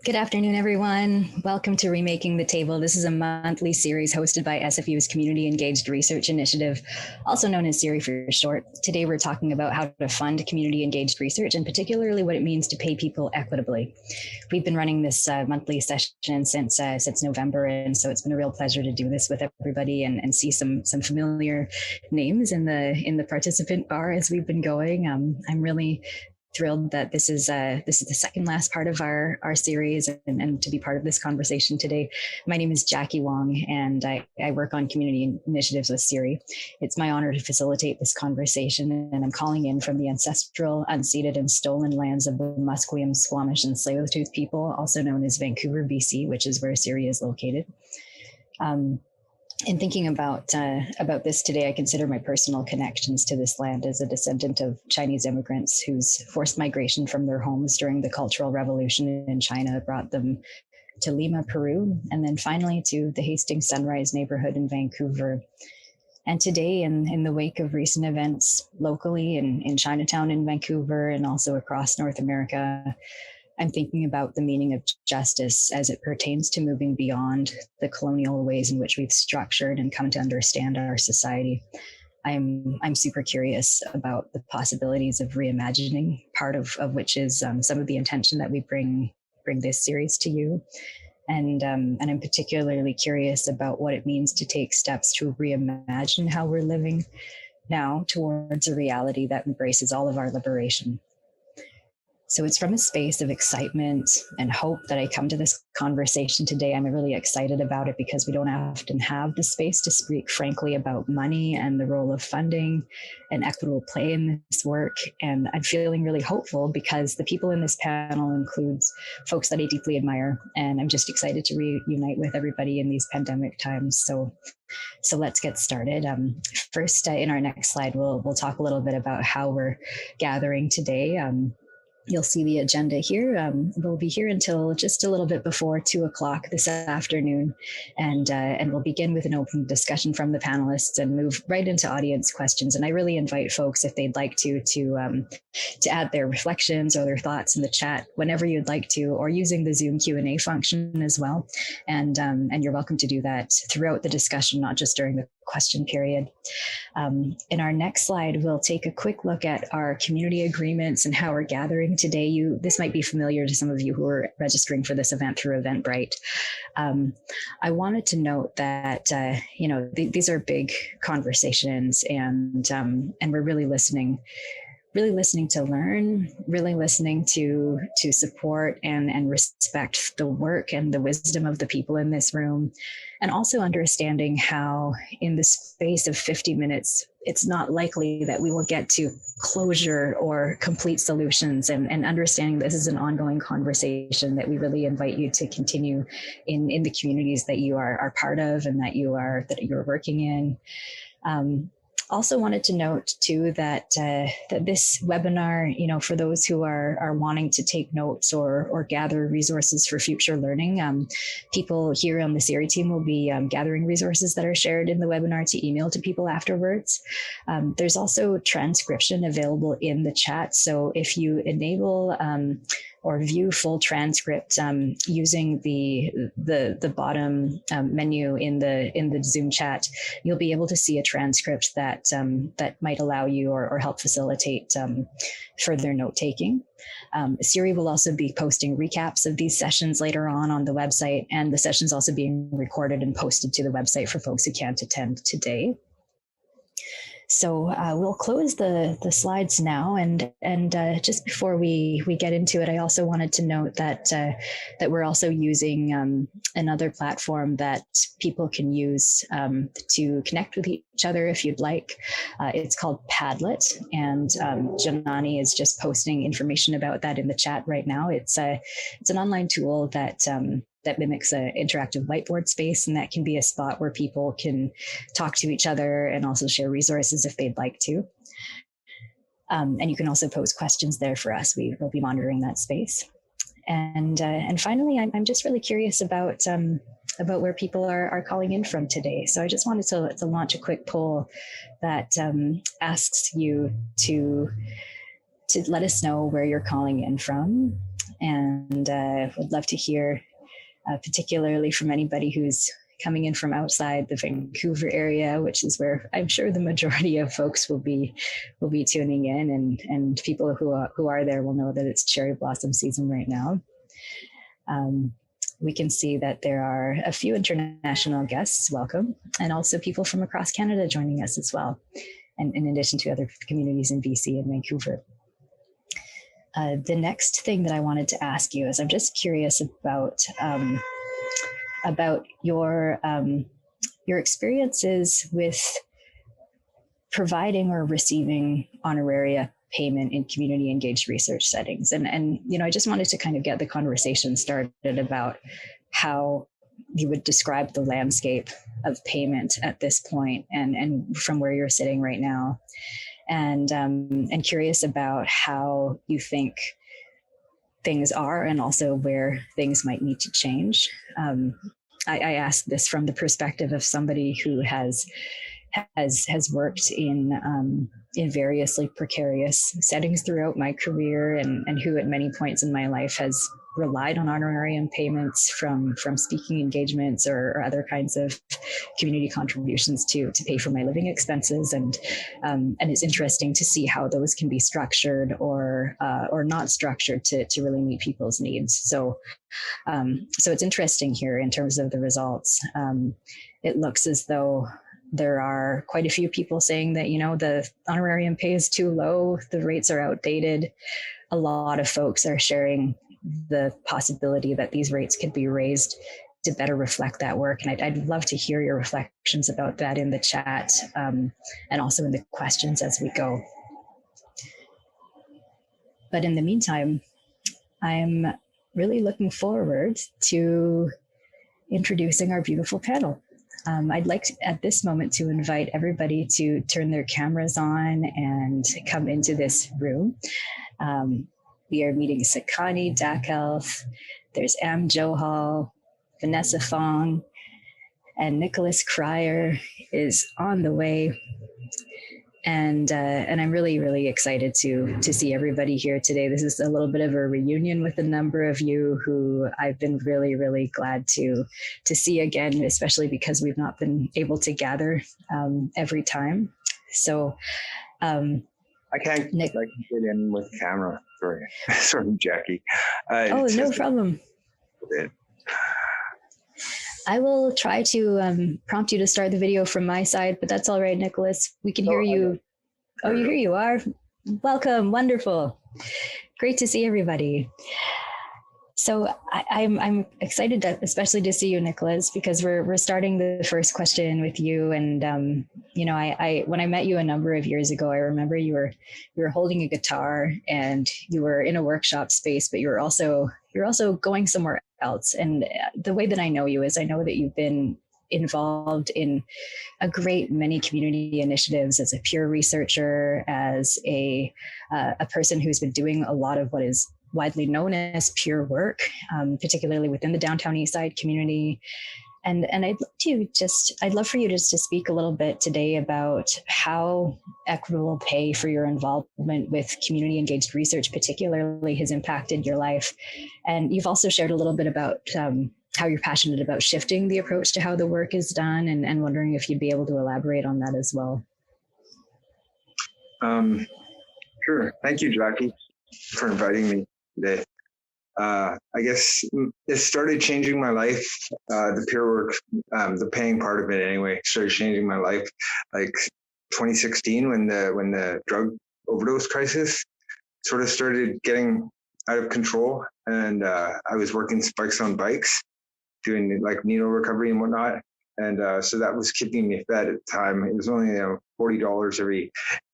Good afternoon, everyone. Welcome to Remaking the Table. This is a monthly series hosted by SFU's Community Engaged Research Initiative, also known as CERi for short. Today, we're talking about how to fund community engaged research and particularly what it means to pay people equitably. We've been running this monthly session since November, and so it's been a real pleasure to do this with everybody and see some familiar names in the participant bar as we've been going. I'm really thrilled that this is the second last part of our series and to be part of this conversation today. My name is Jackie Wong, and I work on community initiatives with CERi. It's my honor to facilitate this conversation, and I'm calling in from the ancestral, unceded, and stolen lands of the Musqueam, Squamish, and Tsleil-Waututh people, also known as Vancouver, BC, which is where CERi is located. In thinking about this today, I consider my personal connections to this land as a descendant of Chinese immigrants whose forced migration from their homes during the Cultural Revolution in China brought them to Lima, Peru, and then finally to the Hastings Sunrise neighborhood in Vancouver. And today, in the wake of recent events locally in Chinatown in Vancouver and also across North America, I'm thinking about the meaning of justice as it pertains to moving beyond the colonial ways in which we've structured and come to understand our society. I'm super curious about the possibilities of reimagining, part of which is some of the intention that we bring this series to you. And I'm particularly curious about what it means to take steps to reimagine how we're living now towards a reality that embraces all of our liberation. So it's from a space of excitement and hope that I come to this conversation today. I'm really excited about it because we don't often have the space to speak frankly about money and the role of funding and equitable play in this work. And I'm feeling really hopeful because the people in this panel includes folks that I deeply admire. And I'm just excited to reunite with everybody in these pandemic times. So let's get started. First, in our next slide, we'll talk a little bit about how we're gathering today. You'll see the agenda here. We'll be here until just a little bit before 2 o'clock this afternoon, and we'll begin with an open discussion from the panelists and move right into audience questions. And I really invite folks, if they'd like to add their reflections or their thoughts in the chat whenever you'd like to, or using the Zoom Q&A function as well. And you're welcome to do that throughout the discussion, not just during the question period. In our next slide, we'll take a quick look at our community agreements and how we're gathering today. This might be familiar to some of you who are registering for this event through Eventbrite. I wanted to note that these are big conversations, and we're really listening to learn, really listening to support and respect the work and the wisdom of the people in this room, and also understanding how in the space of 50 minutes, it's not likely that we will get to closure or complete solutions, and understanding this is an ongoing conversation that we really invite you to continue in the communities that you are part of and that you're working in. Also wanted to note too that this webinar, for those who are wanting to take notes or gather resources for future learning, people here on the CERi team will be gathering resources that are shared in the webinar to email to people afterwards. There's also transcription available in the chat. So if you enable or view full transcript using the bottom menu in the Zoom chat, you'll be able to see a transcript that might allow you or help facilitate further note taking. CERi will also be posting recaps of these sessions later on the website, and the session's also being recorded and posted to the website for folks who can't attend today. So we'll close the slides now, and just before we get into it, I also wanted to note that we're also using another platform that people can use to connect with each other if you'd like. It's called Padlet, and Janani is just posting information about that in the chat right now. It's an online tool that mimics an interactive whiteboard space, and that can be a spot where people can talk to each other and also share resources if they'd like to. And you can also pose questions there for us. We will be monitoring that space. And finally, I'm just really curious about where people are calling in from today. So I just wanted to launch a quick poll that asks you to to let us know where you're calling in from. And would love to hear, particularly from anybody who's coming in from outside the Vancouver area, which is where I'm sure the majority of folks will be tuning in, and people who are there will know that it's cherry blossom season right now. We can see that there are a few international guests, welcome, and also people from across Canada joining us as well, and in addition to other communities in BC and Vancouver. The next thing that I wanted to ask you is, I'm just curious about your experiences with providing or receiving honoraria payment in community engaged research settings. And you know, I just wanted to kind of get the conversation started about how you would describe the landscape of payment at this point, and from where you're sitting right now. And curious about how you think things are, and also where things might need to change. I ask this from the perspective of somebody who has worked in variously precarious settings throughout my career, and who at many points in my life has relied on honorarium payments from speaking engagements or other kinds of community contributions to pay for my living expenses. And it's interesting to see how those can be structured or not structured to really meet people's needs. So it's interesting here in terms of the results. It looks as though there are quite a few people saying that, you know, the honorarium pay is too low, the rates are outdated. A lot of folks are sharing the possibility that these rates could be raised to better reflect that work. And I'd love to hear your reflections about that in the chat, and also in the questions as we go. But in the meantime, I'm really looking forward to introducing our beautiful panel. I'd like to, at this moment, to invite everybody to turn their cameras on and come into this room. We are meeting Sekani Dakelth, there's Johal, Vanessa Fong, and Nicolas Crier is on the way. And I'm really, really excited to see everybody here today. This is a little bit of a reunion with a number of you who I've been really, really glad to see again, especially because we've not been able to gather every time. So I can't get in with the camera. Sorry, Jackie. Oh, no problem. I will try to prompt you to start the video from my side, but that's all right, Nicolas. We can hear you. Oh, here you are. Welcome. Wonderful. Great to see everybody. So I'm excited, especially to see you, Nicolas, because we're starting the first question with you. And you know, I when I met you a number of years ago, I remember you were holding a guitar and you were in a workshop space, but you're also going somewhere else. And the way that I know you is I know that you've been involved in a great many community initiatives as a peer researcher, as a person who's been doing a lot of what is widely known as peer work, particularly within the downtown East Side community. And I'd love for you just to speak a little bit today about how equitable pay for your involvement with community engaged research particularly has impacted your life. And you've also shared a little bit about how you're passionate about shifting the approach to how the work is done, and wondering if you'd be able to elaborate on that as well. Sure. Thank you, Jackie, for inviting me today. I guess it started changing my life. The peer work, the paying part of it anyway, started changing my life like 2016 when the drug overdose crisis sort of started getting out of control. And I was working spikes on bikes, doing like needle recovery and whatnot. And so that was keeping me fed at the time. It was only $40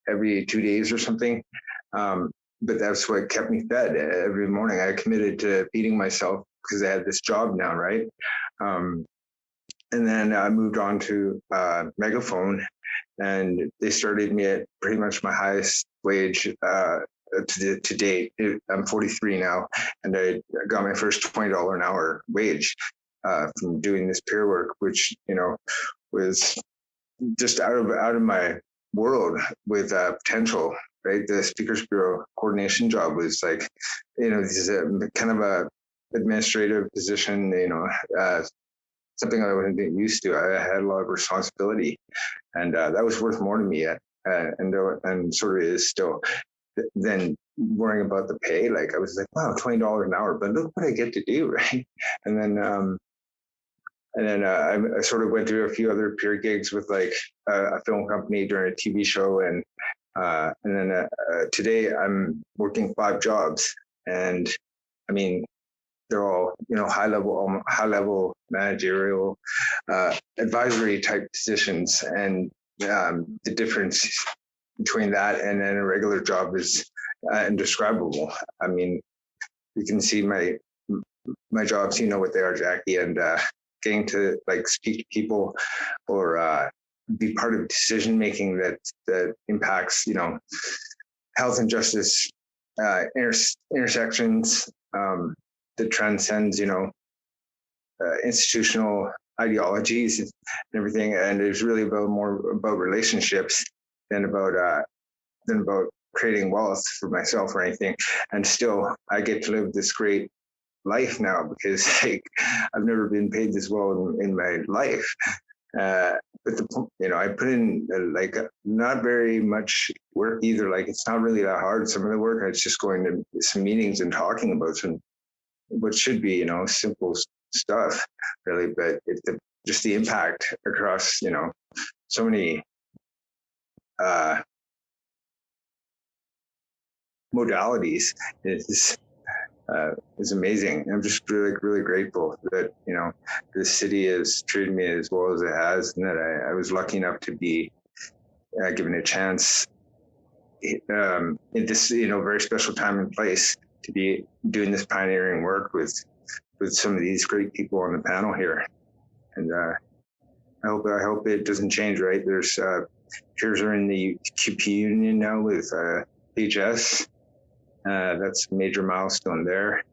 every 2 days or something. But that's what kept me fed every morning. I committed to feeding myself because I had this job now, right? And then I moved on to Megaphone, and they started me at pretty much my highest wage to date. I'm 43 now, and I got my first $20 an hour wage from doing this peer work, which was just out of my world with potential. right? The Speakers Bureau coordination job was like, this is a kind of a administrative position, something I wasn't used to. I had a lot of responsibility, and that was worth more to me, and sort of is still, than worrying about the pay. Like I was like, wow, $20 an hour, but look what I get to do, right? And then I sort of went through a few other peer gigs with like a film company during a TV show, and then today I'm working 5 jobs, and I mean, they're all high level managerial advisory type positions, and the difference between that and then a regular job is indescribable. I mean, you can see my jobs, what they are, Jackie, and getting to like speak to people or be part of decision making that impacts health and justice intersections that transcends institutional ideologies and everything, and it's really more about relationships than about creating wealth for myself or anything. And still I get to live this great life now because like I've never been paid this well in my life. But I put in like not very much work either. Like it's not really that hard. Some of the work, it's just going to some meetings and talking about what should be simple stuff really, but just the impact across so many modalities is amazing. I'm just really grateful that this city has treated me as well as it has, and that I was lucky enough to be given a chance in this very special time and place to be doing this pioneering work with some of these great people on the panel here. And I hope it doesn't change, right? There's peers are in the QP union now with HS. That's a major milestone there.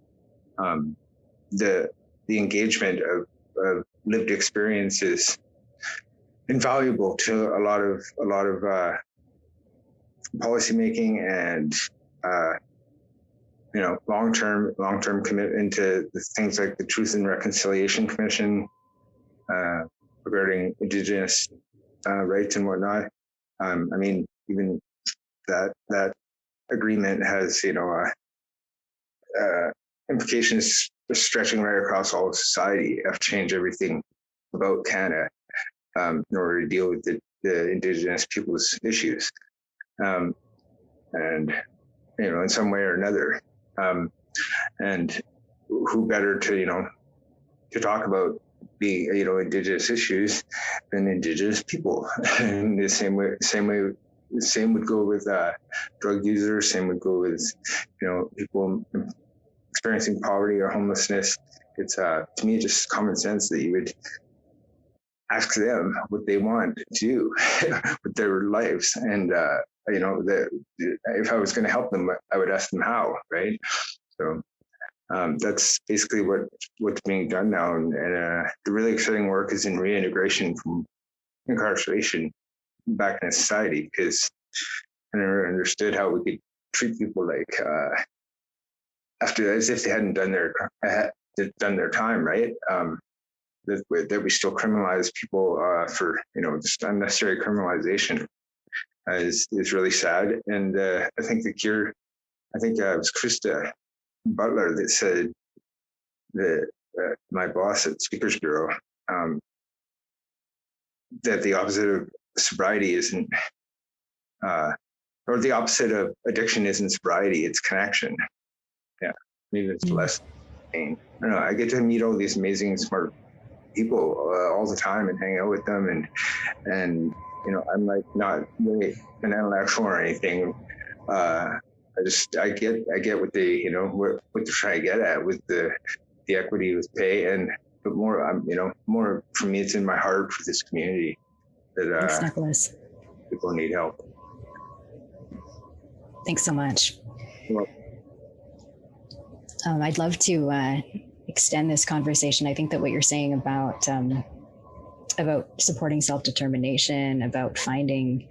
The engagement of lived experience is invaluable to a lot of policymaking and long-term commitment to the things like the Truth and Reconciliation Commission regarding Indigenous rights and whatnot. I mean, even that agreement has implications stretching right across all of society. You have to change everything about Canada in order to deal with the Indigenous people's issues, and in some way or another. And who better to talk about the Indigenous issues than Indigenous people? And the same would go with drug users. Same would go with people experiencing poverty or homelessness. It's to me just common sense that you would ask them what they want to do with their lives, and if I was going to help them, I would ask them how, right? So that's basically what's being done now, and the really exciting work is in reintegration from incarceration back in society, because I never understood how we could treat people like as if they hadn't done their time, right? That we still criminalize people for just unnecessary criminalization is really sad. And I think it was Krista Butler that said that my boss at Speakers Bureau, that the opposite of sobriety isn't or the opposite of addiction isn't sobriety, it's connection. Yeah, maybe it's less pain. I don't know, I get to meet all these amazing smart people all the time and hang out with them, and I'm like not really an intellectual or anything. I get what they what they're trying to get at with the equity with pay, but more more for me, it's in my heart for this community that Thanks, Nicholas. People need help. Thanks so much. Well, I'd love to extend this conversation. I think that what you're saying about about supporting self-determination, about finding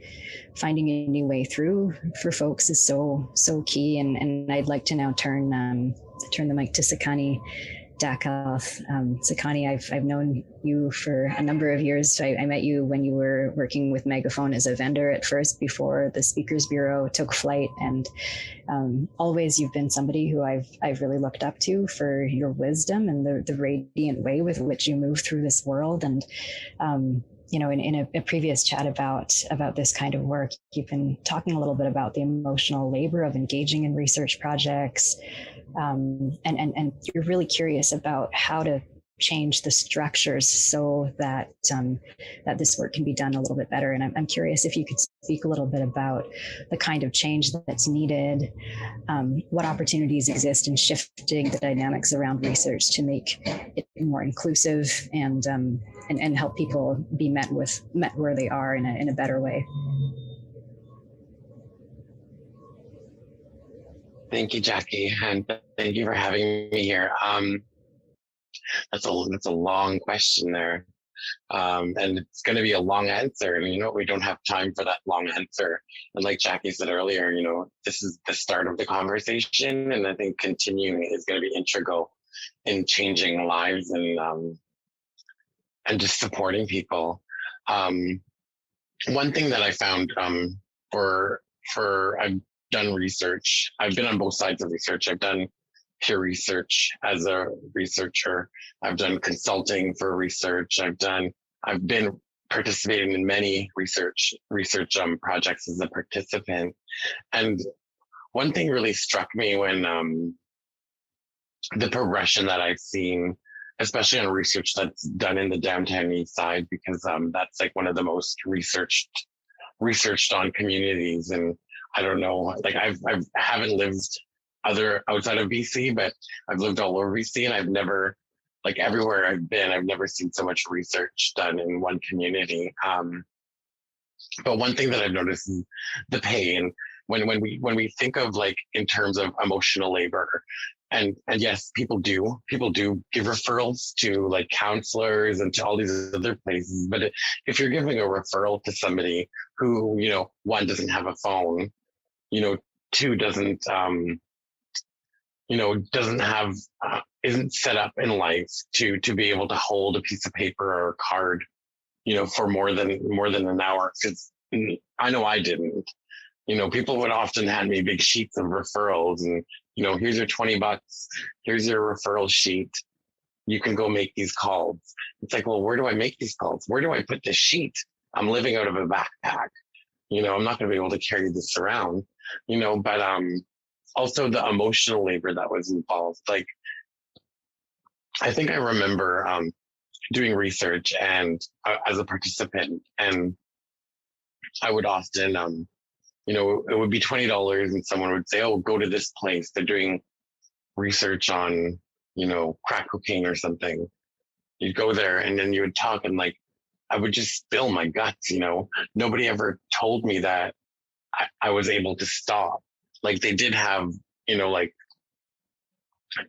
a new way through for folks is so key. And I'd like to now turn the mic to Sekani Dakelth. Sekani, I've known you for a number of years. I met you when you were working with Megaphone as a vendor at first, before the Speakers Bureau took flight, and always you've been somebody who I've really looked up to for your wisdom and the radiant way with which you move through this world. And in a previous chat about this kind of work, you've been talking a little bit about the emotional labor of engaging in research projects, and you're really curious about how to change the structures so that that this work can be done a little bit better. And I'm curious if you could speak a little bit about the kind of change that's needed, what opportunities exist in shifting the dynamics around research to make it more inclusive and help people be met where they are in a better way. Thank you, Jackie, and thank you for having me here. That's a long question there, and it's going to be a long answer. And we don't have time for that long answer. And like Jackie said earlier, this is the start of the conversation, and I think continuing is going to be integral in changing lives and just supporting people. One thing that I found I've done research. I've been on both sides of research. I've done peer research as a researcher. I've done consulting for research. I've been participating in many research projects as a participant. And one thing really struck me when the progression that I've seen, especially on research that's done in the downtown east side, because that's like one of the most researched on communities. And I don't know, like I haven't lived outside of BC, but I've lived all over BC, and I've never, like everywhere I've been, I've never seen so much research done in one community. But one thing that I've noticed is the pay. And when we think of like in terms of emotional labor, and yes, people do give referrals to like counselors and to all these other places. But if you're giving a referral to somebody who, one, doesn't have a phone, two, doesn't have isn't set up in life to be able to hold a piece of paper or a card, for more than an hour. Because I know I didn't. People would often hand me big sheets of referrals, and here's your $20, here's your referral sheet. You can go make these calls. It's like, well, where do I make these calls? Where do I put this sheet? I'm living out of a backpack. I'm not going to be able to carry this around. But also the emotional labor that was involved. Like, I think I remember doing research and as a participant, and I would often, it would be $20, and someone would say, "Oh, go to this place. They're doing research on, crack cocaine or something." You'd go there, and then you would talk, and like, I would just spill my guts. Nobody ever told me that I was able to stop. Like, they did have, like,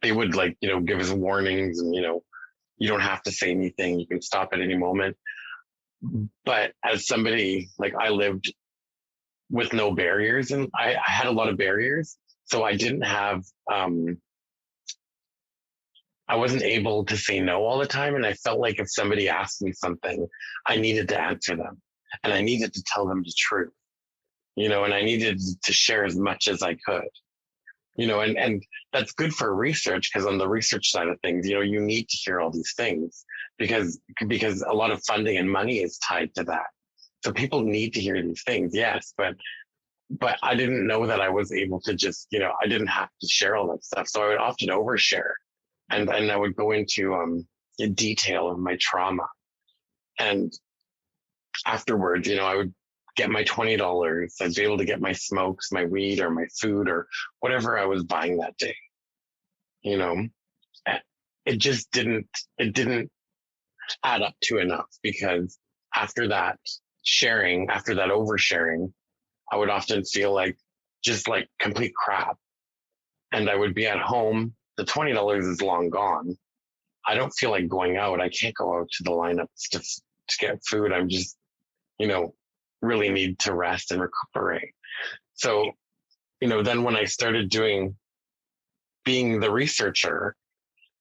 they would like, give us warnings, and, you don't have to say anything. You can stop at any moment. But as somebody, like, I lived with no barriers, and I had a lot of barriers. So I didn't have, I wasn't able to say no all the time. And I felt like if somebody asked me something, I needed to answer them, and I needed to tell them the truth, and I needed to share as much as I could, and that's good for research, because on the research side of things, you need to hear all these things because a lot of funding and money is tied to that. So people need to hear these things, yes, but I didn't know that I was able to just, I didn't have to share all that stuff. So I would often overshare, and I would go into detail of my trauma. And afterwards, I would get my $20. I'd be able to get my smokes, my weed, or my food, or whatever I was buying that day. It just didn't add up to enough, because after that sharing, after that oversharing, I would often feel like just like complete crap. And I would be at home. The $20 is long gone. I don't feel like going out. I can't go out to the lineups to get food. I'm just, really need to rest and recuperate. So, then when I started being the researcher,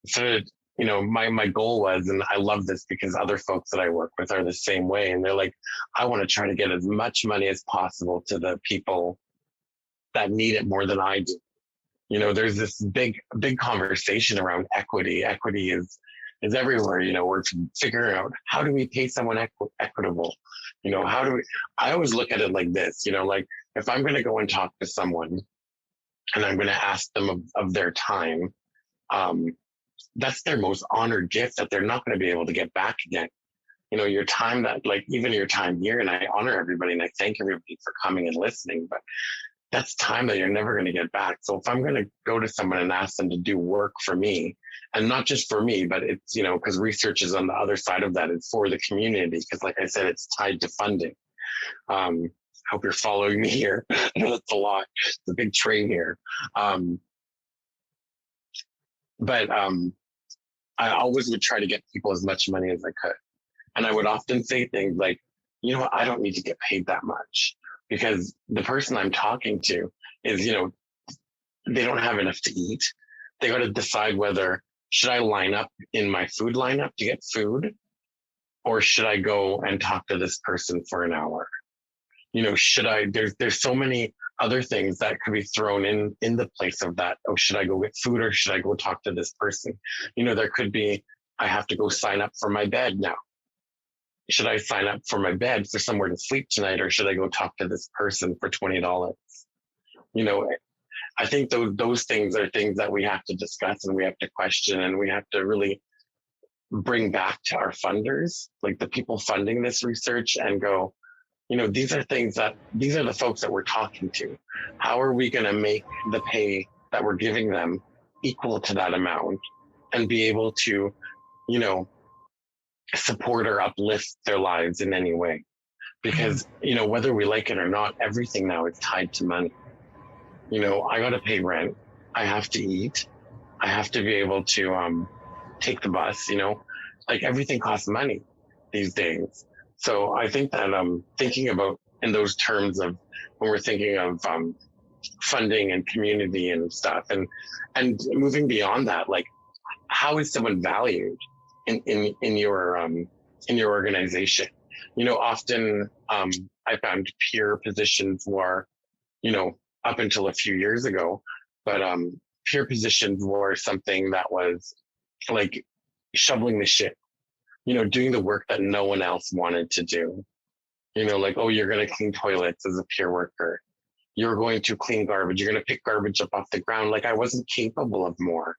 started, my goal was, and I love this because other folks that I work with are the same way. And they're like, I want to try to get as much money as possible to the people that need it more than I do. There's this big conversation around equity. Equity is everywhere. We're figuring out, how do we pay someone equitable? I always look at it like this, like if I'm going to go and talk to someone and I'm going to ask them of their time, that's their most honored gift that they're not going to be able to get back again. Your time, that like even your time here, and I honor everybody and I thank everybody for coming and listening, but that's time that you're never going to get back. So if I'm going to go to someone and ask them to do work for me, and not just for me, but it's, because research is on the other side of that, it's for the community. Because like I said, it's tied to funding. Hope you're following me here. I know that's a lot. It's a big train here. But I always would try to get people as much money as I could. And I would often say things like, I don't need to get paid that much, because the person I'm talking to is, they don't have enough to eat. They got to decide whether, should I line up in my food lineup to get food, or should I go and talk to this person for an hour? Should I, there's so many other things that could be thrown in the place of that. Oh, should I go get food, or should I go talk to this person? There could be, I have to go sign up for my bed now. Should I sign up for my bed for somewhere to sleep tonight, or should I go talk to this person for $20? I think those things are things that we have to discuss and we have to question, and we have to really bring back to our funders, like the people funding this research, and go, these are the folks that we're talking to. How are we going to make the pay that we're giving them equal to that amount, and be able to, support or uplift their lives in any way? Because, whether we like it or not, everything now is tied to money. I got to pay rent. I have to eat. I have to be able to take the bus, like everything costs money these days. So I think that thinking about in those terms of when we're thinking of funding and community and stuff, and moving beyond that, like how is someone valued in your organization? Often I found peer positions were, up until a few years ago, but peer positions were something that was like shoveling the shit, doing the work that no one else wanted to do. Like, oh, you're going to clean toilets as a peer worker. You're going to clean garbage. You're going to pick garbage up off the ground. Like I wasn't capable of more.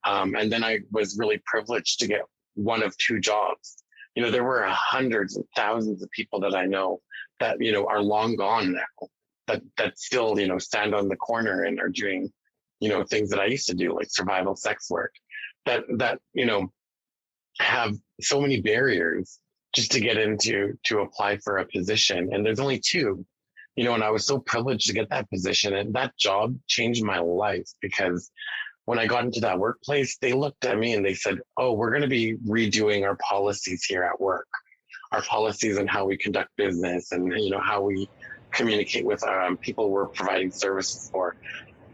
And then I was really privileged to get one of two jobs. There were hundreds and thousands of people that I know that, are long gone now, that still, stand on the corner and are doing, things that I used to do, like survival sex work, that have so many barriers just to get to apply for a position. And there's only two, and I was so privileged to get that position, and that job changed my life, because when I got into that workplace, they looked at me and they said, oh, we're going to be redoing our policies here at work, our policies on how we conduct business and, how we communicate with people we're providing services for.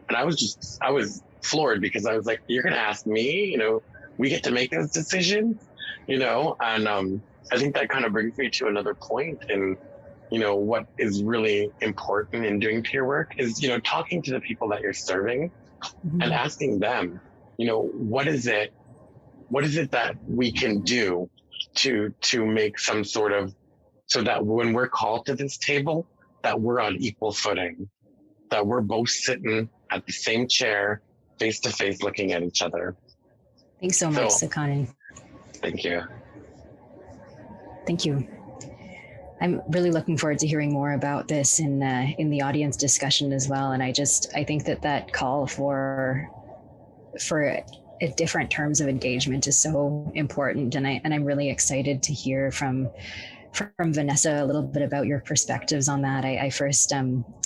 And I was floored, because I was like, you're going to ask me, we get to make those decisions, and I think that kind of brings me to another point. And, what is really important in doing peer work is, talking to the people that you're serving, mm-hmm. and asking them, what is it that we can do to make some sort of, so that when we're called to this table, that we're on equal footing, that we're both sitting at the same chair, face to face, looking at each other. Thanks so much, Sekani. Thank you. Thank you. I'm really looking forward to hearing more about this in the audience discussion as well. And I think that call for different terms of engagement is so important. And I'm really excited to hear from from Vanessa a little bit about your perspectives on that. I first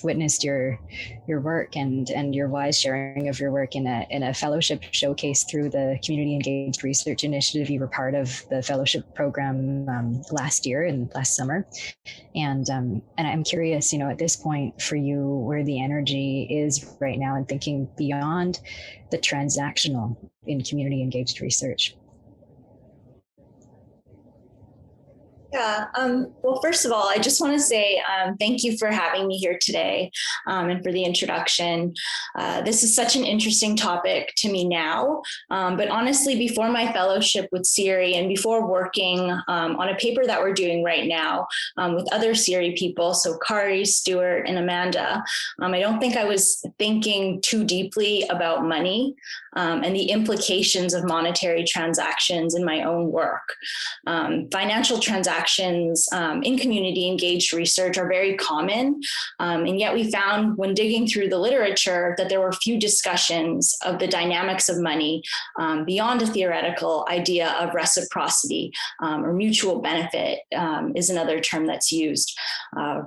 witnessed your work and your wise sharing of your work in a fellowship showcase through the Community Engaged Research Initiative. You were part of the fellowship program last summer, and I'm curious, at this point for you, where the energy is right now and thinking beyond the transactional in community engaged research. Yeah. Well, first of all, I just want to say thank you for having me here today and for the introduction. This is such an interesting topic to me now, but honestly, before my fellowship with CERi and before working on a paper that we're doing right now with other CERi people, so Kari, Stuart, and Amanda, I don't think I was thinking too deeply about money and the implications of monetary transactions in my own work. Financial transactions in community engaged research are very common, and yet we found when digging through the literature that there were few discussions of the dynamics of money beyond a theoretical idea of reciprocity or mutual benefit is another term that's used.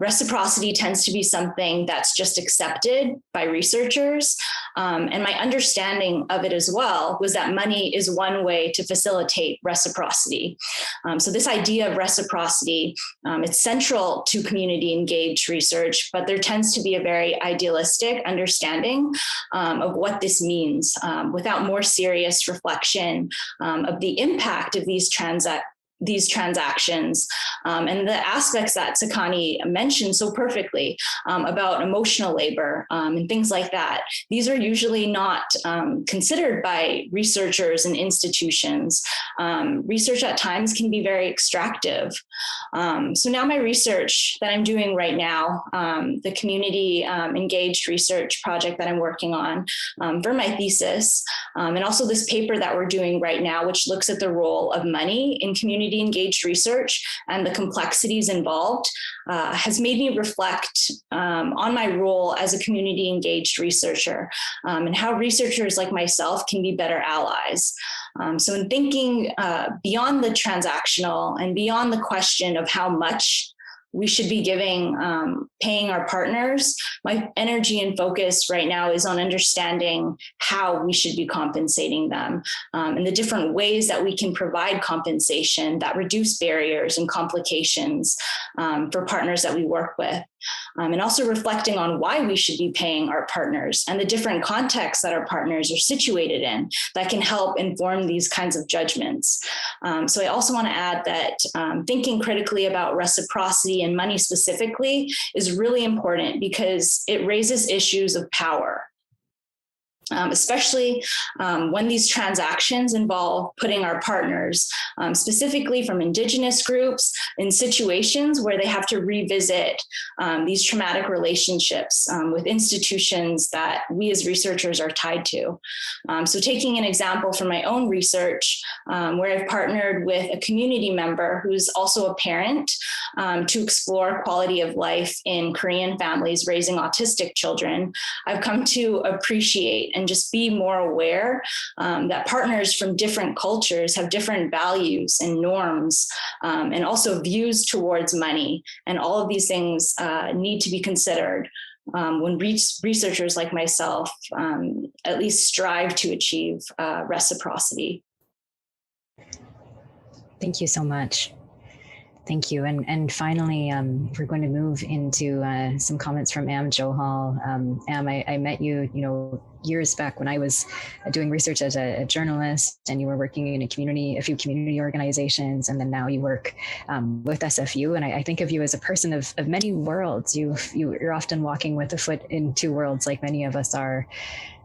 Reciprocity tends to be something that's just accepted by researchers, and my understanding of it as well was that money is one way to facilitate reciprocity. So this idea of reciprocity, it's central to community engaged research, but there tends to be a very idealistic understanding of what this means without more serious reflection of the impact of these transactions and the aspects that Sekani mentioned so perfectly about emotional labor and things like that. These are usually not considered by researchers and institutions. Research at times can be very extractive. So now my research that I'm doing right now, the community engaged research project that I'm working on for my thesis, and also this paper that we're doing right now, which looks at the role of money in community engaged research and the complexities involved, has made me reflect on my role as a community engaged researcher and how researchers like myself can be better allies. So in thinking beyond the transactional and beyond the question of how much we should be paying our partners, my energy and focus right now is on understanding how we should be compensating them and the different ways that we can provide compensation that reduce barriers and complications for partners that we work with. And also reflecting on why we should be paying our partners and the different contexts that our partners are situated in that can help inform these kinds of judgments. So I also want to add that thinking critically about reciprocity and money specifically is really important because it raises issues of power. Especially when these transactions involve putting our partners, specifically from Indigenous groups, in situations where they have to revisit these traumatic relationships with institutions that we as researchers are tied to. So taking an example from my own research, where I've partnered with a community member who's also a parent to explore quality of life in Korean families raising autistic children, I've come to appreciate and just be more aware that partners from different cultures have different values and norms and also views towards money. And all of these things need to be considered when researchers like myself at least strive to achieve reciprocity. Thank you so much. Thank you. And finally, we're going to move into some comments from Johal. I met you, years back when I was doing research as a journalist, and you were working in a few community organizations, and then now you work with SFU. And I think of you as a person of many worlds. You're often walking with a foot in two worlds, like many of us are.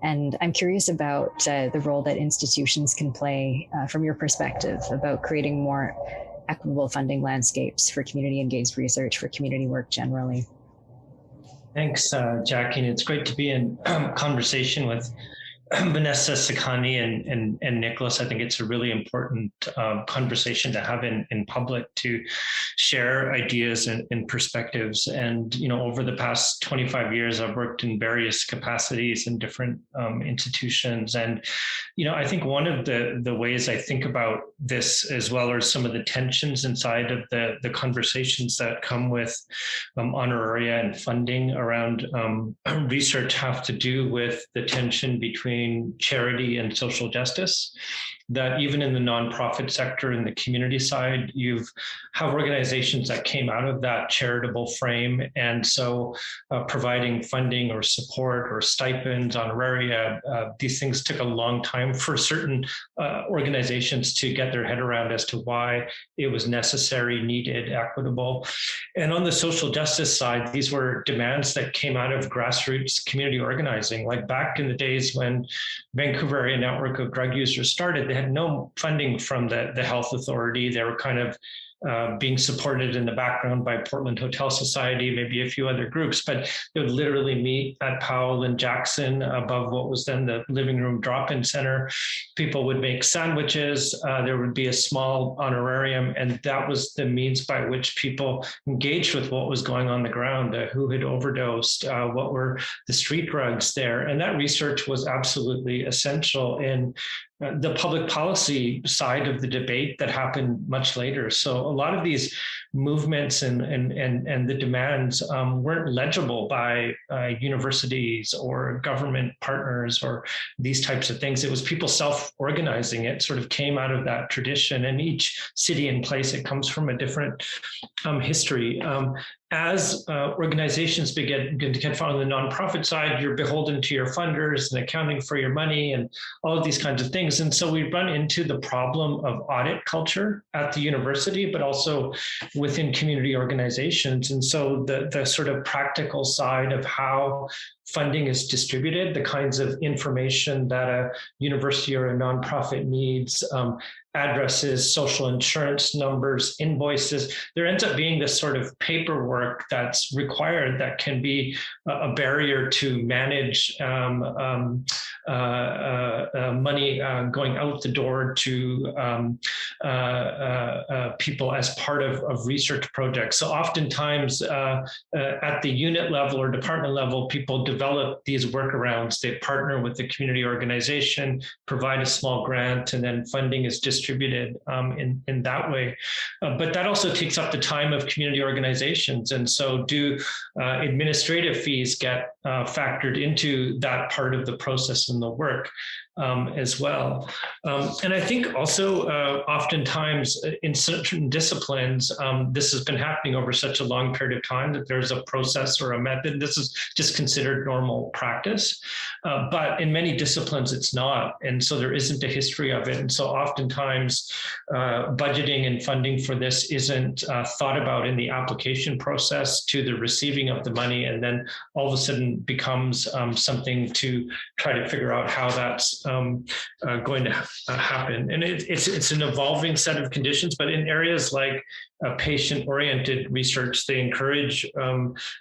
And I'm curious about the role that institutions can play from your perspective about creating more equitable funding landscapes for community engaged research, for community work generally. Thanks, Jackie. And it's great to be in conversation with Vanessa, Sekani, and Nicholas. I think it's a really important conversation to have in public, to share ideas and perspectives. And, over the past 25 years, I've worked in various capacities in different institutions. And, I think one of the ways I think about this, as well as some of the tensions inside of the conversations that come with honoraria and funding around research, have to do with the tension between charity and social justice. That even in the nonprofit sector, in the community side, you have organizations that came out of that charitable frame. And so providing funding or support or stipends, honoraria, these things took a long time for certain organizations to get their head around as to why it was necessary, needed, equitable. And on the social justice side, these were demands that came out of grassroots community organizing. Like back in the days when Vancouver Area Network of Drug Users started, they had no funding from the health authority. They were kind of being supported in the background by Portland Hotel Society, maybe a few other groups, but they would literally meet at Powell and Jackson above what was then the living room drop-in center. People would make sandwiches. There would be a small honorarium, and that was the means by which people engaged with what was going on the ground, who had overdosed, what were the street drugs there. And that research was absolutely essential in the public policy side of the debate that happened much later. So a lot of these movements and the demands weren't legible by universities or government partners or these types of things. It was people self-organizing. It sort of came out of that tradition, and each city and place, it comes from a different history. As organizations begin to get found on the nonprofit side, you're beholden to your funders and accounting for your money and all of these kinds of things. And so we run into the problem of audit culture at the university, but also within community organizations. And so the sort of practical side of how funding is distributed, the kinds of information that a university or a nonprofit needs, addresses, social insurance numbers, invoices, there ends up being this sort of paperwork that's required that can be a barrier to manage money going out the door to people as part of research projects. So oftentimes at the unit level or department level, people develop these workarounds. They partner with the community organization, provide a small grant, and then funding is distributed in that way. But that also takes up the time of community organizations. And so do administrative fees get factored into that part of the process and the work as well. And I think also oftentimes in certain disciplines, this has been happening over such a long period of time that there's a process or a method. This is just considered normal practice. But in many disciplines, it's not. And so there isn't a history of it. And so oftentimes budgeting and funding for this isn't thought about in the application process to the receiving of the money, and then all of a sudden becomes something to try to figure out how that's going to happen. And it's an evolving set of conditions, but in areas like patient-oriented research, they encourage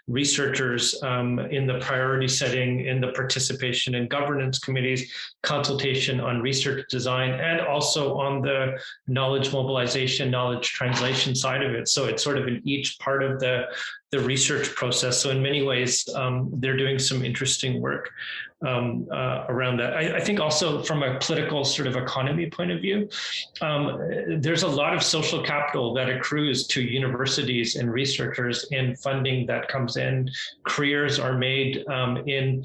researchers in the priority setting, in the participation in governance committees, consultation on research design, and also on the knowledge mobilization, knowledge translation side of it. So it's sort of in each part of the research process. So in many ways, they're doing some interesting work around that. I think also from a political sort of economy point of view, there's a lot of social capital that accrues to universities and researchers in funding that comes in. Careers are made in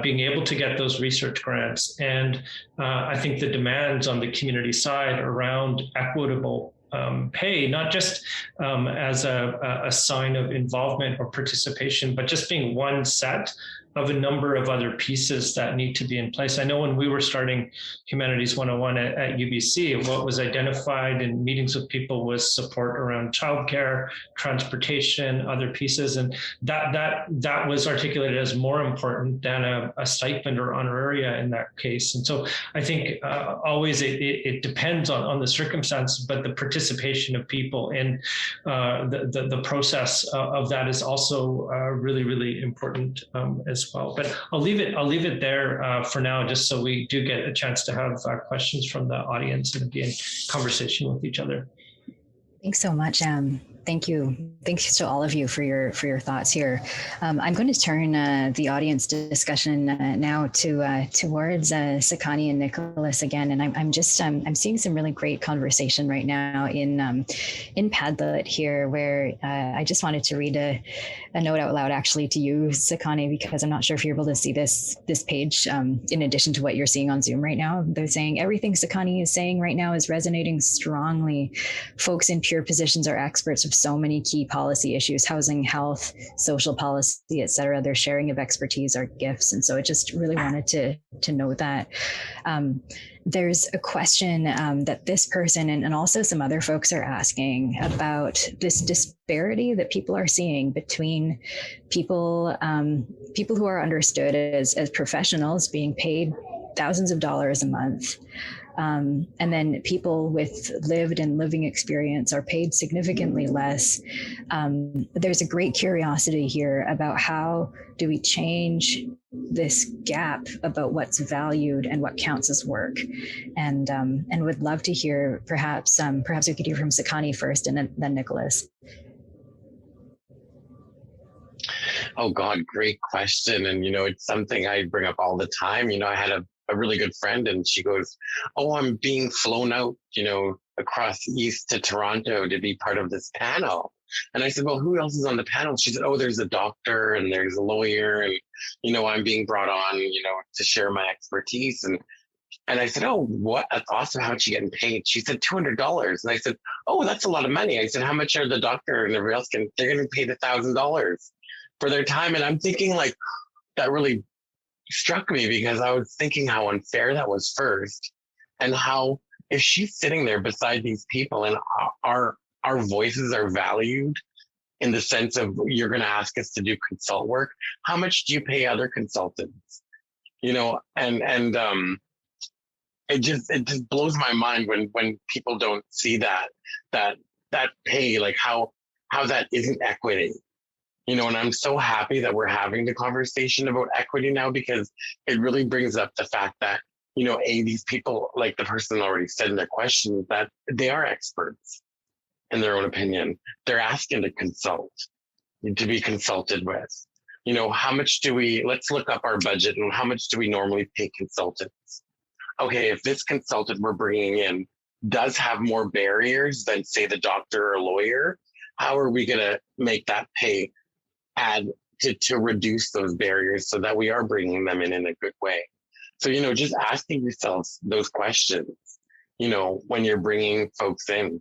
being able to get those research grants. And I think the demands on the community side around equitable pay, not just as a sign of involvement or participation, but just being one set of a number of other pieces that need to be in place. I know when we were starting Humanities 101 at UBC, what was identified in meetings with people was support around childcare, transportation, other pieces, and that was articulated as more important than a stipend or honoraria in that case. And so I think always it depends on the circumstance, but the participation of people in the process of that is also really, really important as as well. But I'll leave it there for now, just so we do get a chance to have questions from the audience and be in conversation with each other. Thanks so much. Thank you. Thanks to all of you for your thoughts here. I'm going to turn the audience discussion now towards Sekani and Nicolas again, and I'm seeing some really great conversation right now in Padlet here, where I just wanted to read a note out loud actually to you, Sekani, because I'm not sure if you're able to see this page in addition to what you're seeing on Zoom right now. They're saying everything Sekani is saying right now is resonating strongly. Folks in peer positions are experts of so many key policy issues: housing, health, social policy, et cetera. Their sharing of expertise are gifts. And so I just really wanted to note that. There's a question that this person and also some other folks are asking about this disparity that people are seeing between people who are understood as professionals being paid thousands of dollars a month. And then people with lived and living experience are paid significantly less. There's a great curiosity here about how do we change this gap about what's valued and what counts as work, and would love to hear perhaps we could hear from Sekani first and then Nicolas. Oh God, great question. And it's something I bring up all the time. I had a really good friend, and she goes, "Oh, I'm being flown out, across east to Toronto to be part of this panel." And I said, "Well, who else is on the panel?" She said, "Oh, there's a doctor and there's a lawyer, and I'm being brought on, to share my expertise." And I said, "Oh, what? That's awesome. How much you getting paid?" She said, $200. And I said, "Oh, that's a lot of money." I said, "How much are the doctor and everybody else getting?" "They're getting paid $1,000 for their time." And I'm thinking, like, that really struck me, because I was thinking how unfair that was first, and how if she's sitting there beside these people and our voices are valued in the sense of, you're going to ask us to do consult work, how much do you pay other consultants? And it just blows my mind when people don't see that pay, like how that isn't equity. And I'm so happy that we're having the conversation about equity now, because it really brings up the fact that, these people, like the person already said in their question, that they are experts in their own opinion. They're asking to consult, to be consulted with. How much let's look up our budget, and how much do we normally pay consultants? Okay, if this consultant we're bringing in does have more barriers than, say, the doctor or lawyer, how are we going to make that pay add to reduce those barriers so that we are bringing them in a good way? So, just asking yourselves those questions, when you're bringing folks in,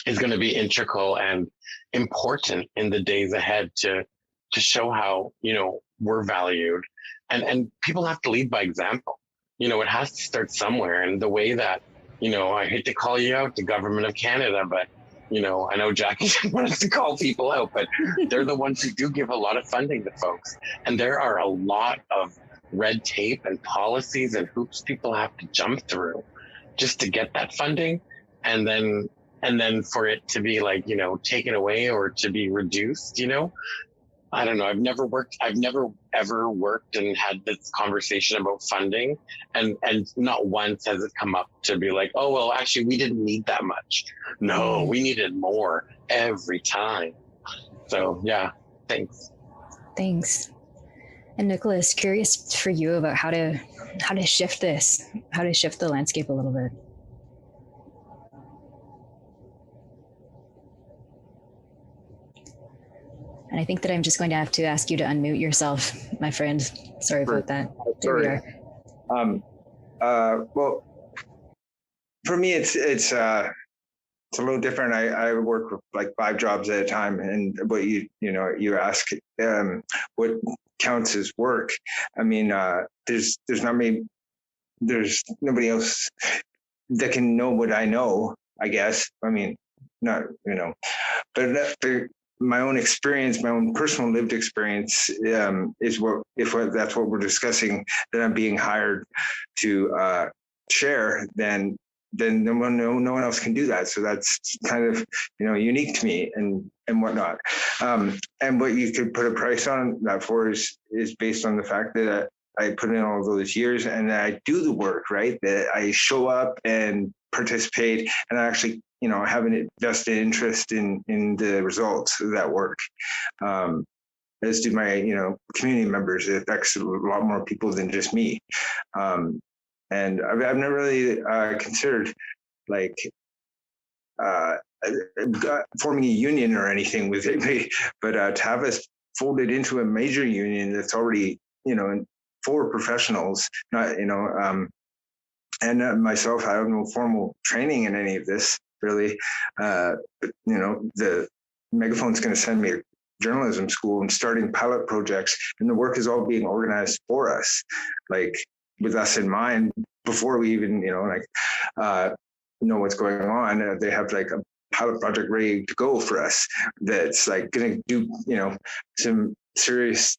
is going to be integral and important in the days ahead to show how, we're valued. And people have to lead by example. It has to start somewhere. And the way that, I hate to call you out, the government of Canada, but I know Jackie wants to call people out, but they're the ones who do give a lot of funding to folks. And there are a lot of red tape and policies and hoops people have to jump through just to get that funding. And then for it to be like, taken away or to be reduced, I don't know. I've never ever worked and had this conversation about funding, and not once has it come up to be like, "Oh, well, actually, we didn't need that much." No, we needed more every time. So yeah, thanks. Thanks. And Nicolas, curious for you about how to shift the landscape a little bit. And I think that I'm just going to have to ask you to unmute yourself, my friend. Sorry about that. Sorry. Well, for me, it's a little different. I work with like 5 jobs at a time, and what you ask what counts as work. I mean, there's nobody else that can know what I know, I guess. I mean, not but my own experience, my own personal lived experience, is if that's what we're discussing, that I'm being hired to share, then no one else can do that. So that's kind of unique to me, and and whatnot. And what you could put a price on that for is based on the fact that I put in all those years and that I do the work, right? That I show up and participate and I actually, have an vested interest in the results of that work. As do my, community members. It affects a lot more people than just me. And I've never really considered like forming a union or anything with it, but to have us folded into a major union that's already, for professionals, not, and myself, I have no formal training in any of this really. But, the Megaphone's going to send me a journalism school and starting pilot projects, and the work is all being organized for us, like with us in mind before we even, know what's going on. They have like a pilot project ready to go for us that's like going to do, some serious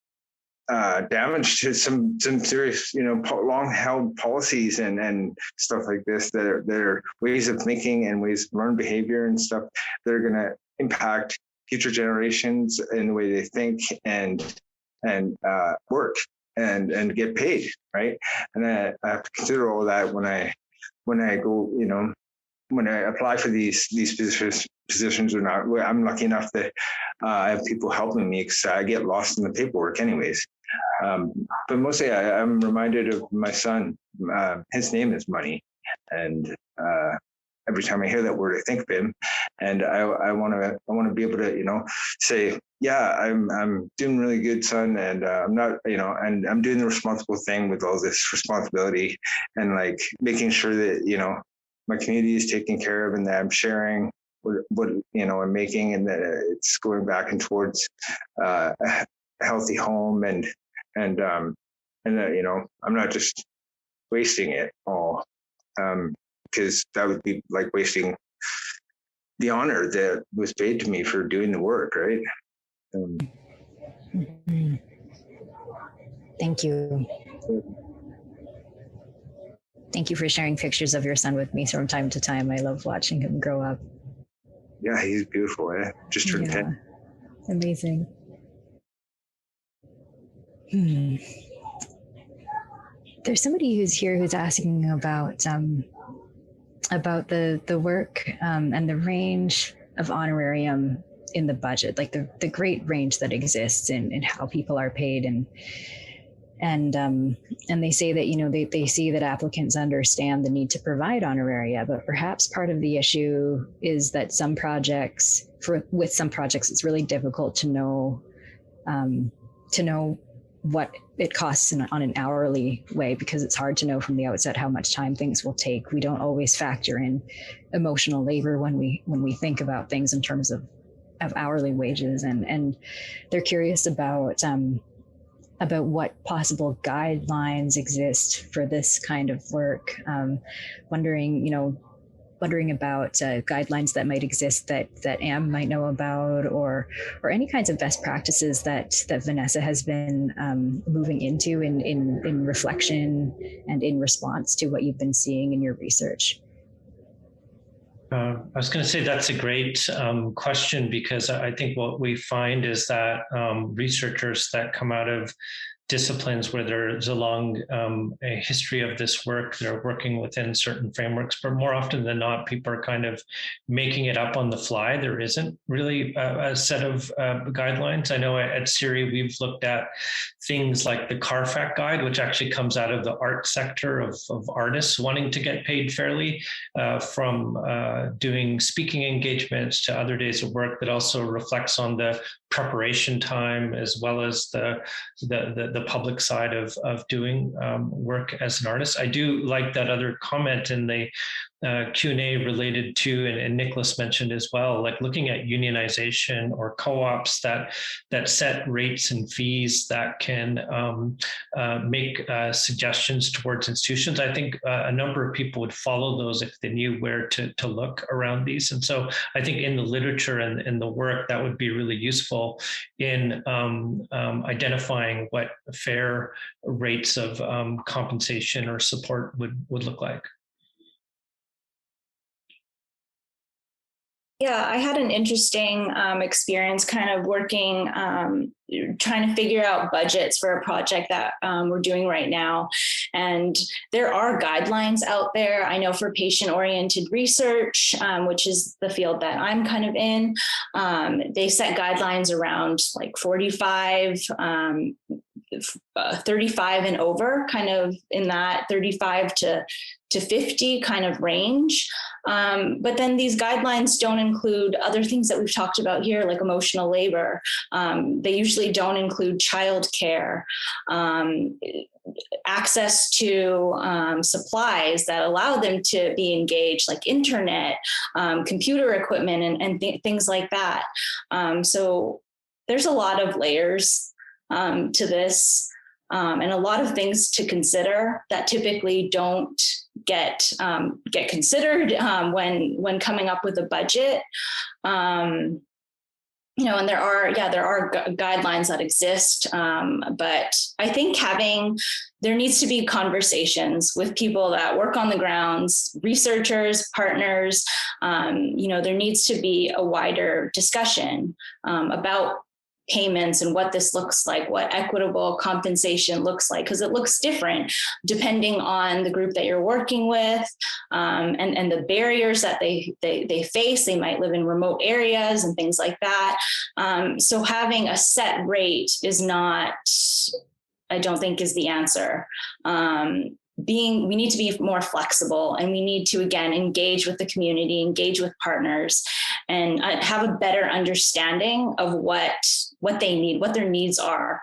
damage to some serious, long held policies and stuff like this that are ways of thinking and ways of learned behavior and stuff that are going to impact future generations in the way they think and work and get paid, right? And I have to consider all that when I go, when I apply for these positions or not. I'm lucky enough that I have people helping me because I get lost in the paperwork anyways. But mostly I'm reminded of my son. His name is Money. And every time I hear that word, I think of him. And I want to be able to, say, yeah, I'm doing really good, son. And I'm not, and I'm doing the responsible thing with all this responsibility and like making sure that, my community is taken care of and that I'm sharing what I'm making and that it's going back and towards a healthy home and that, I'm not just wasting it all, because that would be like wasting the honor that was paid to me for doing the work, right? Thank you. Thank you for sharing pictures of your son with me from time to time. I love watching him grow up. Yeah, he's beautiful. Just turned 10. Amazing. There's somebody who's here who's asking about the work and the range of honorarium in the budget, like the great range that exists in how people are paid, and they say that they see that applicants understand the need to provide honoraria, but perhaps part of the issue is that with some projects it's really difficult to know what it costs on an hourly way, because it's hard to know from the outset how much time things will take. We don't always factor in emotional labor when we think about things in terms of hourly wages, and they're curious about what possible guidelines exist for this kind of work. Wondering about guidelines that might exist that AM might know about, or any kinds of best practices that Vanessa has been moving into in reflection and in response to what you've been seeing in your research. I was going to say that's a great question, because I think what we find is that researchers that come out of disciplines where there's a long a history of this work, they're working within certain frameworks, but more often than not, people are kind of making it up on the fly. There isn't really a set of guidelines. I know at CERi, we've looked at things like the CARFAC guide, which actually comes out of the art sector of artists wanting to get paid fairly, from doing speaking engagements to other days of work, that also reflects on the preparation time as well as the public side of doing work as an artist. I do like that other comment in the Q&A related to, and Nicolas mentioned as well, like looking at unionization or co-ops that set rates and fees that can make suggestions towards institutions. I think a number of people would follow those if they knew where to look around these. And so I think in the literature and in the work, that would be really useful in identifying what fair rates of compensation or support would look like. Yeah, I had an interesting experience kind of working, trying to figure out budgets for a project that we're doing right now. And there are guidelines out there. I know for patient-oriented research, which is the field that I'm kind of in, they set guidelines around like 45, 35 and over, kind of in that 35 to 50 kind of range. But then these guidelines don't include other things that we've talked about here, like emotional labor. They usually don't include childcare, access to supplies that allow them to be engaged, like internet, computer equipment, and things like that. So there's a lot of layers to this, and a lot of things to consider that typically don't get considered when coming up with a budget. And there are guidelines that exist, but I think there needs to be conversations with people that work on the grounds, researchers, partners. There needs to be a wider discussion about payments and what this looks like, what equitable compensation looks like, because it looks different depending on the group that you're working with, and the barriers that they face. They might live in remote areas and things like that. So having a set rate is not, I don't think, is the answer. We need to be more flexible, and we need to, again, engage with the community, engage with partners, and have a better understanding of what they need, what their needs are.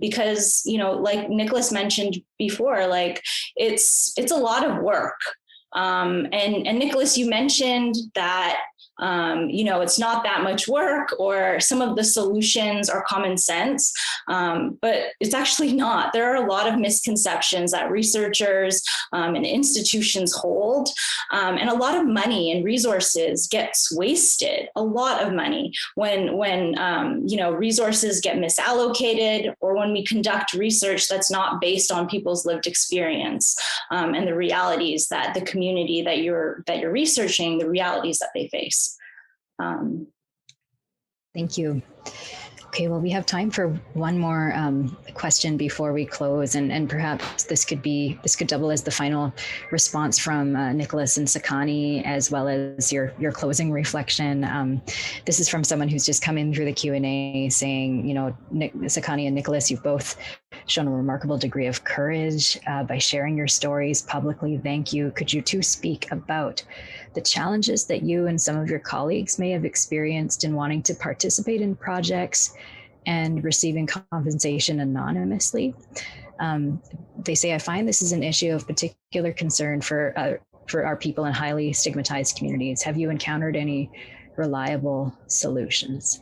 Because, like Nicholas mentioned before, like it's a lot of work. And Nicholas, you mentioned that, it's not that much work, or some of the solutions are common sense, but it's actually not. There are a lot of misconceptions that researchers and institutions hold, and a lot of money and resources gets wasted, a lot of money when resources get misallocated, or when we conduct research that's not based on people's lived experience, and the realities that the community that you're researching, the realities that they face. Thank you. Okay, well, we have time for one more question before we close, and perhaps this could double as the final response from Nicholas and Sekani, as well as your closing reflection. This is from someone who's just come in through the Q&A saying, Sekani and Nicholas, you've both shown a remarkable degree of courage by sharing your stories publicly. Thank you. Could you two speak about the challenges that you and some of your colleagues may have experienced in wanting to participate in projects and receiving compensation anonymously? They say, I find this is an issue of particular concern for our people in highly stigmatized communities. Have you encountered any reliable solutions?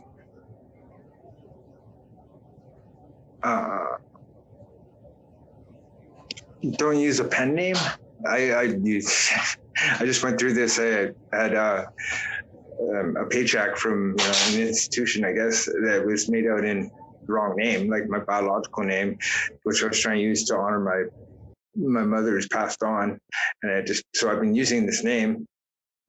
Don't use a pen name. I just went through this. I had a paycheck from an institution, I guess, that was made out in the wrong name, like my biological name, which I was trying to use to honor my mother who's passed on. And so I've been using this name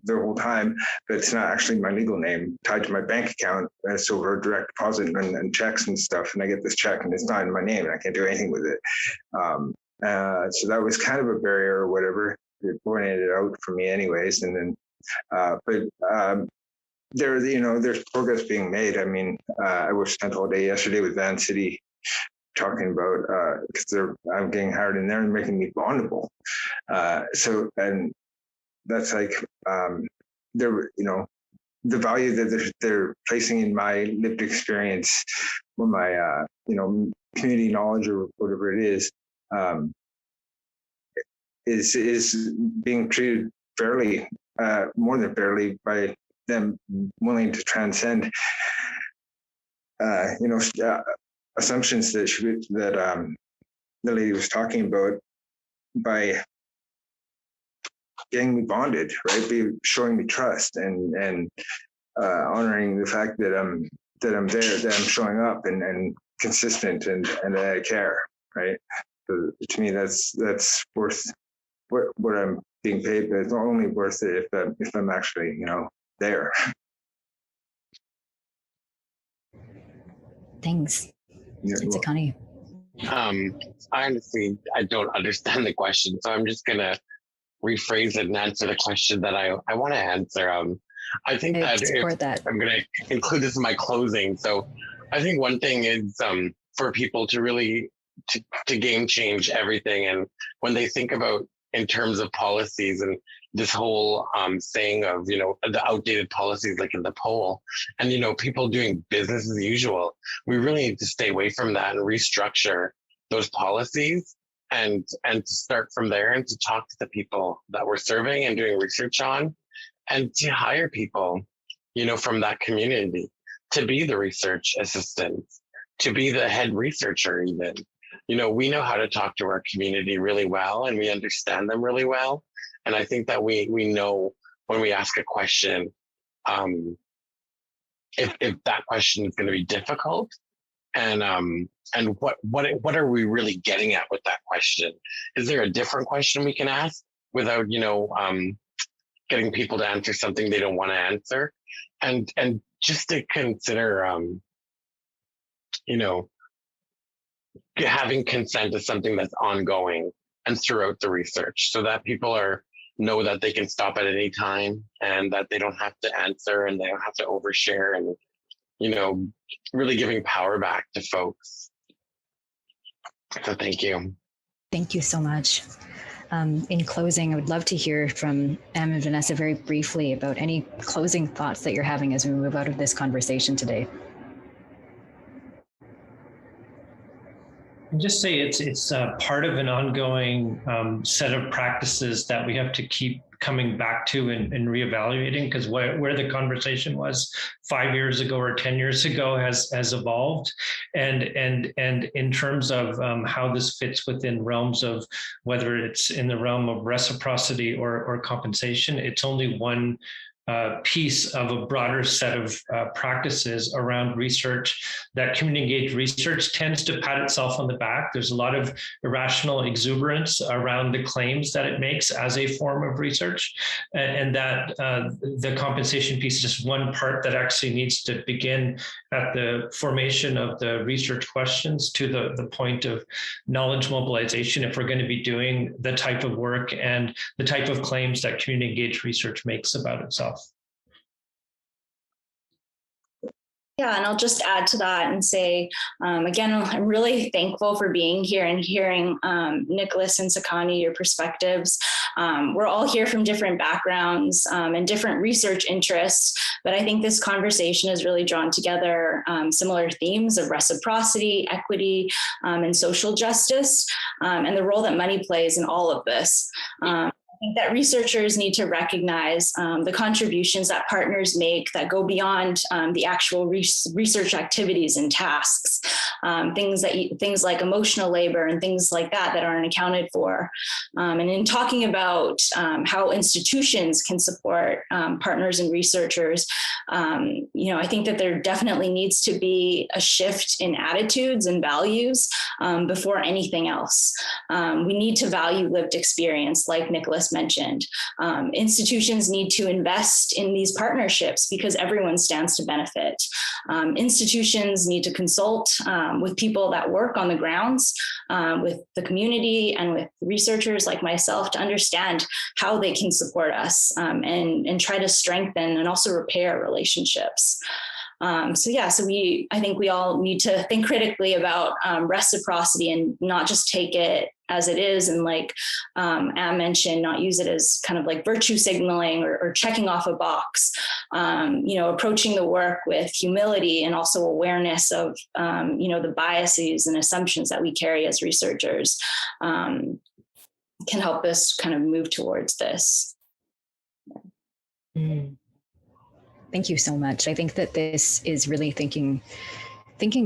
the whole time, but it's not actually my legal name tied to my bank account. It's over direct deposit and checks and stuff. And I get this check and it's not in my name and I can't do anything with it. So that was kind of a barrier or whatever. It pointed it out for me anyways. And then, there's progress being made. I mean, I spent all day yesterday with Van City talking about, because I'm getting hired in there and making me bondable. And that's like, the value that they're placing in my lived experience, or my, community knowledge or whatever it is being treated fairly, more than fairly, by them willing to transcend, assumptions that the lady was talking about by getting me bonded, right? Showing me trust and honoring the fact that I'm there, that I'm showing up and consistent and that I care, right? So to me, that's worth what I'm being paid, but it's not only worth it if I'm actually, there. Thanks. Yeah, It's Sekani. I don't understand the question, so I'm just gonna rephrase it and answer the question that I want to answer. I think I that support that. I'm gonna include this in my closing. So I think one thing is for people to really to game change everything, and when they think about in terms of policies and this whole saying of, you know, the outdated policies like in the poll, and, you know, people doing business as usual, we really need to stay away from that and restructure those policies and to start from there and to talk to the people that we're serving and doing research on, and to hire people, you know, from that community to be the research assistant, to be the head researcher even. You know, we know how to talk to our community really well and we understand them really well. And I think that we know when we ask a question, if that question is going to be difficult, and what are we really getting at with that question? Is there a different question we can ask without, you know, getting people to answer something they don't want to answer? And just to consider, you know, having consent is something that's ongoing and throughout the research, so that people know that they can stop at any time and that they don't have to answer and they don't have to overshare, and, you know, really giving power back to folks. So thank you. Thank you so much. In closing, I would love to hear from Em and Vanessa very briefly about any closing thoughts that you're having as we move out of this conversation today. And just say it's part of an ongoing set of practices that we have to keep coming back to and reevaluating, because where the conversation was 5 years ago or 10 years ago has evolved, and in terms of how this fits within realms of whether it's in the realm of reciprocity or compensation, it's only one piece of a broader set of practices around research. That community-engaged research tends to pat itself on the back. There's a lot of irrational exuberance around the claims that it makes as a form of research, and that the compensation piece is just one part that actually needs to begin at the formation of the research questions to the point of knowledge mobilization, if we're going to be doing the type of work and the type of claims that community-engaged research makes about itself. Yeah, and I'll just add to that and say, again, I'm really thankful for being here and hearing Nicolas and Sekani, your perspectives. We're all here from different backgrounds and different research interests, but I think this conversation has really drawn together similar themes of reciprocity, equity, and social justice, and the role that money plays in all of this. I think that researchers need to recognize the contributions that partners make that go beyond the actual research activities and tasks, things like emotional labor and things like that aren't accounted for. And in talking about how institutions can support partners and researchers, you know, I think that there definitely needs to be a shift in attitudes and values before anything else. We need to value lived experience, like Nicolas mentioned. Institutions need to invest in these partnerships because everyone stands to benefit. Institutions need to consult with people that work on the grounds, with the community and with researchers like myself to understand how they can support us and try to strengthen and also repair relationships. I think we all need to think critically about reciprocity and not just take it as it is, and like Am mentioned, not use it as kind of like virtue signaling or checking off a box. Approaching the work with humility and also awareness of the biases and assumptions that we carry as researchers can help us kind of move towards this. Thank you so much. I think that this is really thinking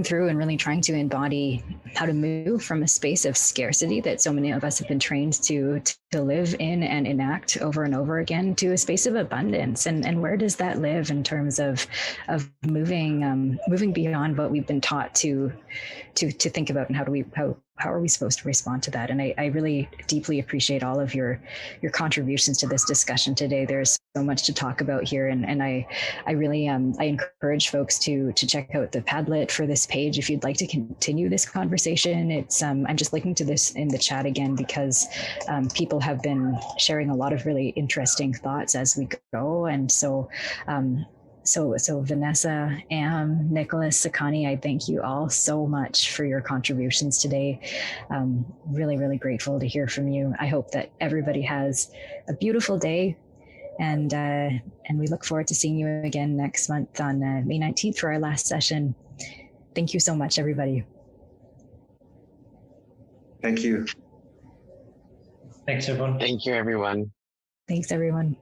through and really trying to embody how to move from a space of scarcity that so many of us have been trained to live in and enact over and over again to a space of abundance. And where does that live in terms of moving beyond what we've been taught to think about, and how are we supposed to respond to that? And I really deeply appreciate all of your contributions to this discussion today. There's so much to talk about here, and I really I encourage folks to check out the Padlet for this page if you'd like to continue this conversation. It's I'm just looking to this in the chat again because people have been sharing a lot of really interesting thoughts as we go, and so. So Vanessa, Am, Nicholas, Sekani, I thank you all so much for your contributions today. Really, really grateful to hear from you. I hope that everybody has a beautiful day, and we look forward to seeing you again next month on May 19th for our last session. Thank you so much, everybody. Thank you. Thanks, everyone. Thank you, everyone. Thanks, everyone.